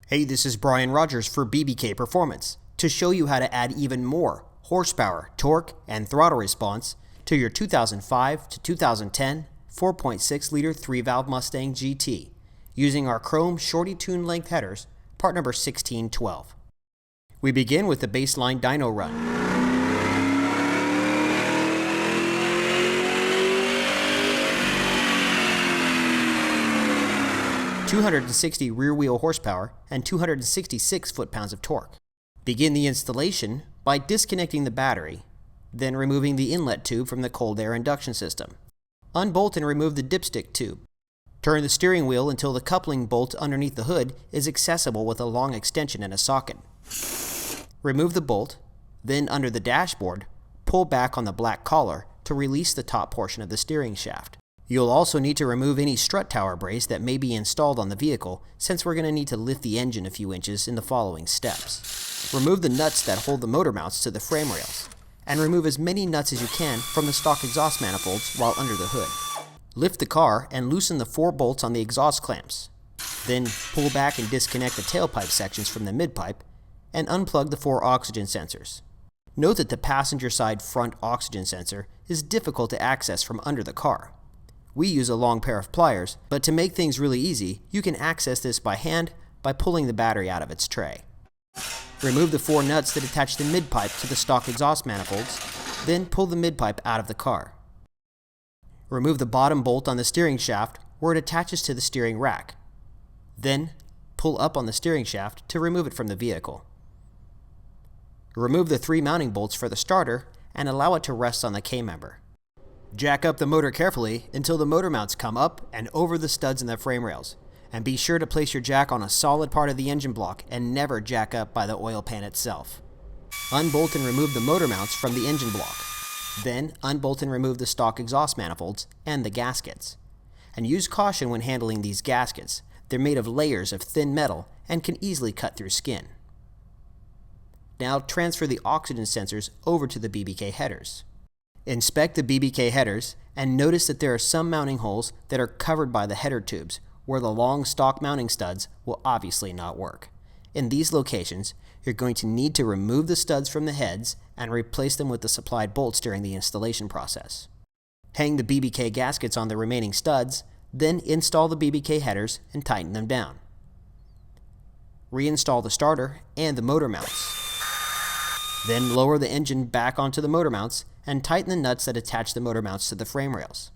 Hey, this is Brian Rogers for BBK Performance to show you how to add even more horsepower, torque, and throttle response to your 2005 to 2010 4.6-liter 3-valve Mustang GT using our chrome Shorty Tuned Length headers, part number 1612. We begin with the baseline dyno run. 260 rear wheel horsepower and 266 foot-pounds of torque. Begin the installation by disconnecting the battery, then removing the inlet tube from the cold air induction system. Unbolt and remove the dipstick tube. Turn the steering wheel until the coupling bolt underneath the hood is accessible with a long extension and a socket. Remove the bolt, then under the dashboard, pull back on the black collar to release the top portion of the steering shaft. You'll also need to remove any strut tower brace that may be installed on the vehicle, since we're going to need to lift the engine a few inches in the following steps. Remove the nuts that hold the motor mounts to the frame rails, and remove as many nuts as you can from the stock exhaust manifolds while under the hood. Lift the car and loosen the 4 bolts on the exhaust clamps. Then pull back and disconnect the tailpipe sections from the midpipe, and unplug the 4 oxygen sensors. Note that the passenger side front oxygen sensor is difficult to access from under the car. We use a long pair of pliers, but to make things really easy, you can access this by hand by pulling the battery out of its tray. Remove the 4 nuts that attach the midpipe to the stock exhaust manifolds, then pull the midpipe out of the car. Remove the bottom bolt on the steering shaft where it attaches to the steering rack. Then pull up on the steering shaft to remove it from the vehicle. Remove the 3 mounting bolts for the starter and allow it to rest on the K-member. Jack up the motor carefully until the motor mounts come up and over the studs in the frame rails, and be sure to place your jack on a solid part of the engine block and never jack up by the oil pan itself. Unbolt and remove the motor mounts from the engine block. Then unbolt and remove the stock exhaust manifolds and the gaskets. And use caution when handling these gaskets. They're made of layers of thin metal and can easily cut through skin. Now transfer the oxygen sensors over to the BBK headers. Inspect the BBK headers and notice that there are some mounting holes that are covered by the header tubes where the long stock mounting studs will obviously not work. In these locations, you're going to need to remove the studs from the heads and replace them with the supplied bolts during the installation process. Hang the BBK gaskets on the remaining studs, then install the BBK headers and tighten them down. Reinstall the starter and the motor mounts. Then lower the engine back onto the motor mounts and tighten the nuts that attach the motor mounts to the frame rails.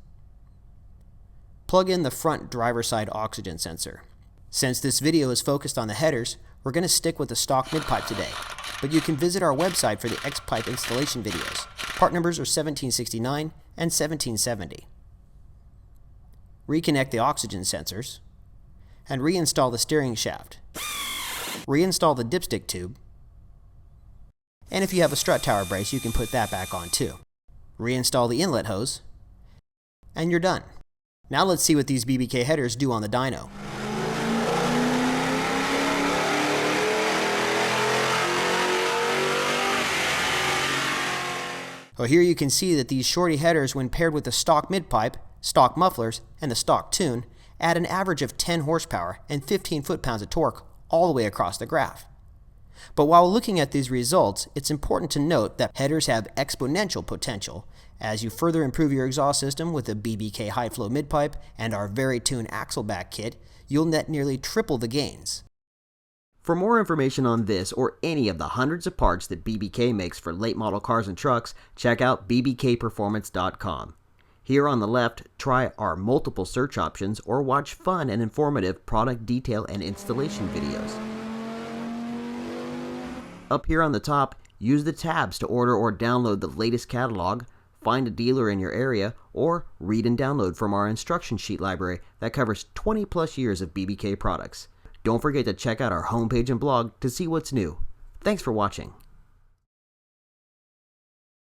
Plug in the front driver side oxygen sensor. Since this video is focused on the headers, we're going to stick with the stock midpipe today, but you can visit our website for the X-pipe installation videos. Part numbers are 1769 and 1770. Reconnect the oxygen sensors and reinstall the steering shaft. Reinstall the dipstick tube, and if you have a strut tower brace, you can put that back on too. Reinstall the inlet hose, and you're done. Now let's see what these BBK headers do on the dyno. Well, here you can see that these shorty headers, when paired with the stock midpipe, stock mufflers, and the stock tune, add an average of 10 horsepower and 15 foot-pounds of torque all the way across the graph. But while looking at these results, it's important to note that headers have exponential potential. As you further improve your exhaust system with the BBK high flow midpipe and our very tuned axle back kit, you'll net nearly triple the gains. For more information on this or any of the hundreds of parts that BBK makes for late model cars and trucks, check out bbkperformance.com. Here on the left, try our multiple search options or watch fun and informative product detail and installation videos. Up here on the top, use the tabs to order or download the latest catalog, find a dealer in your area, or read and download from our instruction sheet library that covers 20 plus years of BBK products. Don't forget to check out our homepage and blog to see what's new. Thanks for watching.